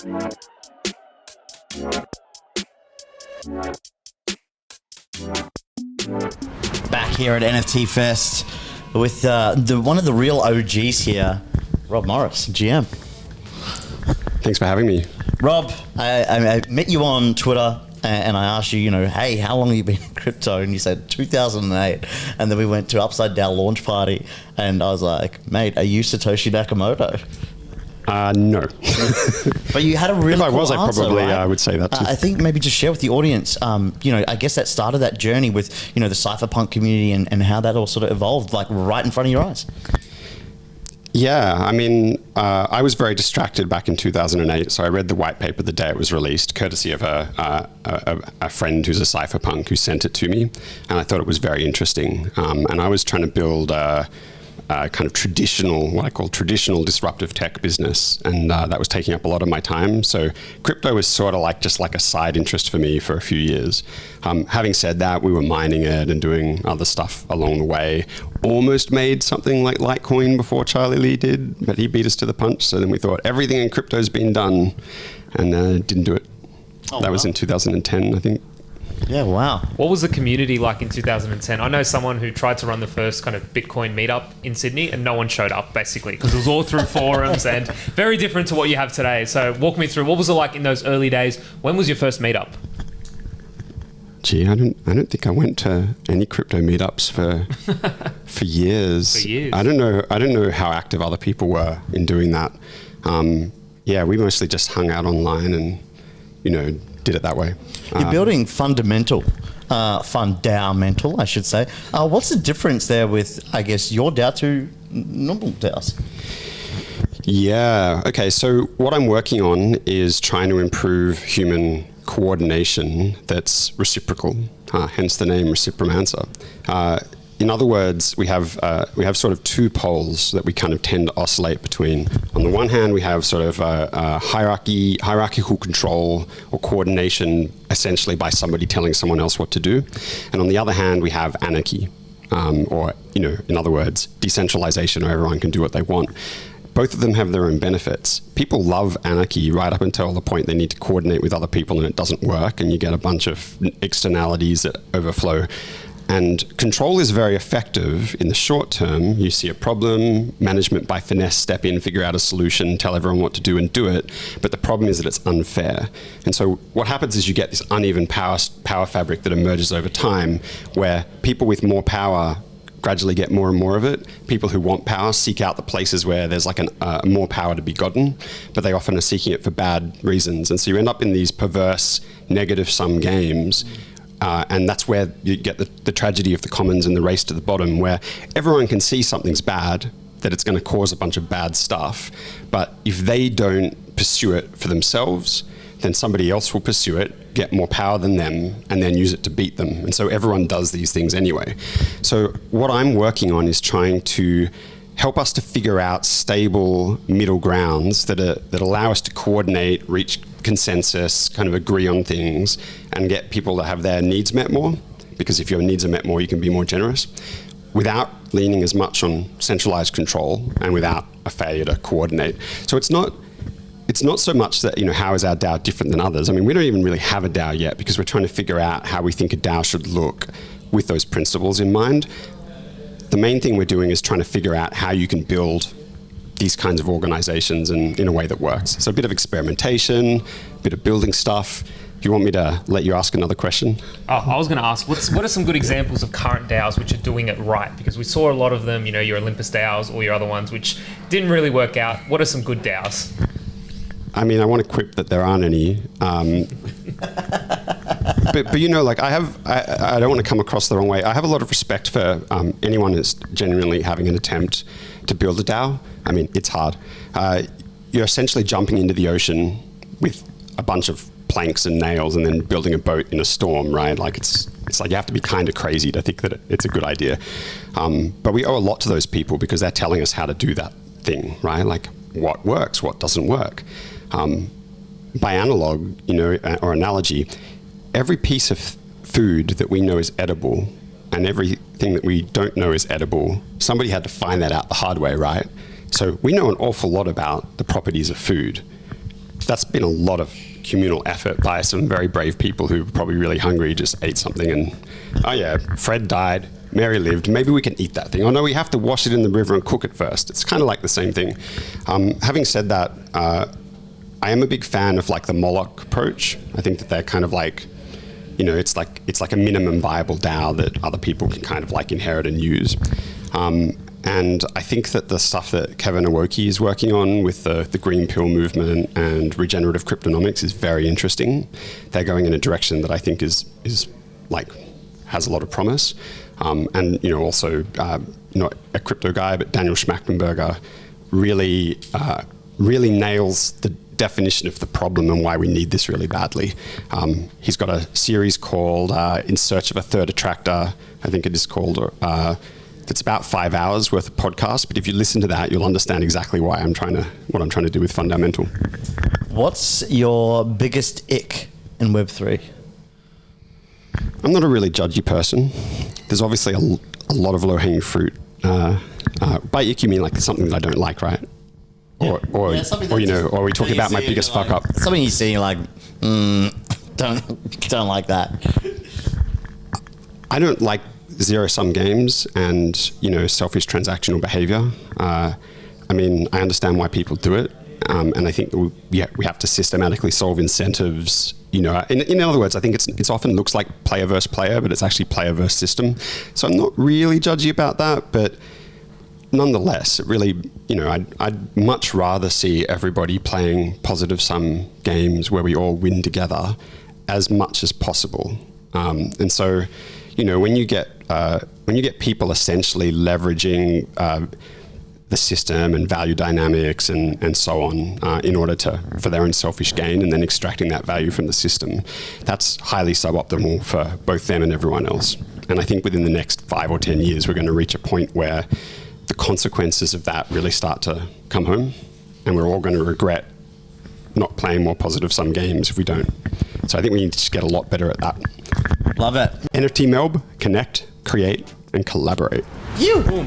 Back here at NFT Fest with one of the real OGs here, Rob Morris, GM. Thanks for having me. Rob, I met you on Twitter and I asked you, hey, how long have you been in crypto? And you said 2008. And then we went to Upside Down launch party and I was like, mate, are you Satoshi Nakamoto? No. But you had a really If I cool was, answer, I probably right? would say that too. I think maybe just share with the audience, I guess that started that journey with, the cypherpunk community and how that all sort of evolved, like right in front of your eyes. Yeah, I mean, I was very distracted back in 2008, so I read the white paper the day it was released, courtesy of a friend who's a cypherpunk who sent it to me, and I thought it was very interesting. And I was trying to build a kind of traditional, what I call traditional disruptive tech business, and that was taking up a lot of my time. So crypto was sort of just like a side interest for me for a few years. Having said that, we were mining it and doing other stuff along the way. Almost made something like Litecoin before Charlie Lee did, but he beat us to the punch. So then we thought everything in crypto's been done, and didn't do it. That was in 2010, I think. Yeah, wow. What was the community like in 2010? I know someone who tried to run the first kind of Bitcoin meetup in Sydney and no one showed up, basically, because it was all through forums and very different to what you have today. So walk me through, what was it like in those early days? When was your first meetup? Gee, I don't think I went to any crypto meetups for years. For years. I don't know how active other people were in doing that. Yeah, we mostly just hung out online and, did it that way. You're building fundamental, I should say. What's the difference there with, I guess, your DAO to normal DAOs? Yeah. Okay. So what I'm working on is trying to improve human coordination that's reciprocal, hence the name Recipromancer. In other words, we have sort of two poles that we kind of tend to oscillate between. On the one hand, we have sort of hierarchical control or coordination, essentially by somebody telling someone else what to do. And on the other hand, we have anarchy, or in other words, decentralization, where everyone can do what they want. Both of them have their own benefits. People love anarchy right up until the point they need to coordinate with other people and it doesn't work, and you get a bunch of externalities that overflow. And control is very effective in the short term. You see a problem, management by finesse step in, figure out a solution, tell everyone what to do and do it. But the problem is that it's unfair. And so what happens is you get this uneven power fabric that emerges over time, where people with more power gradually get more and more of it. People who want power seek out the places where there's like more power to be gotten, but they often are seeking it for bad reasons. And so you end up in these perverse negative sum games. And that's where you get the tragedy of the commons and the race to the bottom, where everyone can see something's bad, that it's going to cause a bunch of bad stuff. But if they don't pursue it for themselves, then somebody else will pursue it, get more power than them, and then use it to beat them. And so everyone does these things anyway. So what I'm working on is trying to help us to figure out stable middle grounds that allow us to coordinate, reach consensus, kind of agree on things, and get people to have their needs met more. Because if your needs are met more, you can be more generous, without leaning as much on centralized control and without a failure to coordinate. So it's not so much that, how is our DAO different than others? I mean, we don't even really have a DAO yet because we're trying to figure out how we think a DAO should look with those principles in mind. The main thing we're doing is trying to figure out how you can build these kinds of organizations in a way that works. So a bit of experimentation, a bit of building stuff. Do you want me to let you ask another question? Oh, I was going to ask, what are some good examples of current DAOs which are doing it right? Because we saw a lot of them, your Olympus DAOs or your other ones, which didn't really work out. What are some good DAOs? I mean, I want to quip that there aren't any. But I don't want to come across the wrong way. I have a lot of respect for anyone who's genuinely having an attempt to build a DAO. I mean, it's hard. You're essentially jumping into the ocean with a bunch of planks and nails and then building a boat in a storm, right? Like it's like you have to be kind of crazy to think that it's a good idea. But we owe a lot to those people because they're telling us how to do that thing, right? Like what works, what doesn't work. By analog, or analogy, every piece of food that we know is edible and everything that we don't know is edible, somebody had to find that out the hard way, right? So we know an awful lot about the properties of food. that's been a lot of communal effort by some very brave people who were probably really hungry, just ate something and, oh yeah, Fred died, Mary lived, maybe we can eat that thing. Oh no, we have to wash it in the river and cook it first. It's kind of like the same thing. Having said that, I am a big fan of like the Moloch approach. I think that they're kind of like, you know, it's like a minimum viable DAO that other people can kind of like inherit and use. And I think that the stuff that Kevin Awoki is working on with the green pill movement and regenerative cryptonomics is very interesting. They're going in a direction that I think is like has a lot of promise. And you know, also not a crypto guy, but Daniel Schmachtenberger really nails the definition of the problem and why we need this really badly. He's got a series called In Search of a Third Attractor, I think it is called. It's about 5 hours worth of podcast, but if you listen to that, you'll understand exactly what I'm trying to do with Fundamental. What's your biggest ick in Web3? I'm not a really judgy person. There's obviously a lot of low-hanging fruit. By ick, you mean like something that I don't like, right? Or you know, or are we talking about my biggest fuck up? Something you see like, don't like that. I don't like zero-sum games and, you know, selfish transactional behavior. I mean, I understand why people do it, and I think we have to systematically solve incentives. You know, in other words, I think it's often looks like player versus player, but it's actually player versus system. So I'm not really judgy about that, but nonetheless, it really, you know, I'd much rather see everybody playing positive-sum games where we all win together as much as possible. And so, you know, when you get people essentially leveraging the system and value dynamics and so on in order for their own selfish gain and then extracting that value from the system, that's highly suboptimal for both them and everyone else. And I think within the next 5 or 10 years, we're going to reach a point where the consequences of that really start to come home, and we're all going to regret not playing more positive-sum games if we don't. So I think we need to just get a lot better at that. Love it. NFT MELB, connect, create, and collaborate. You.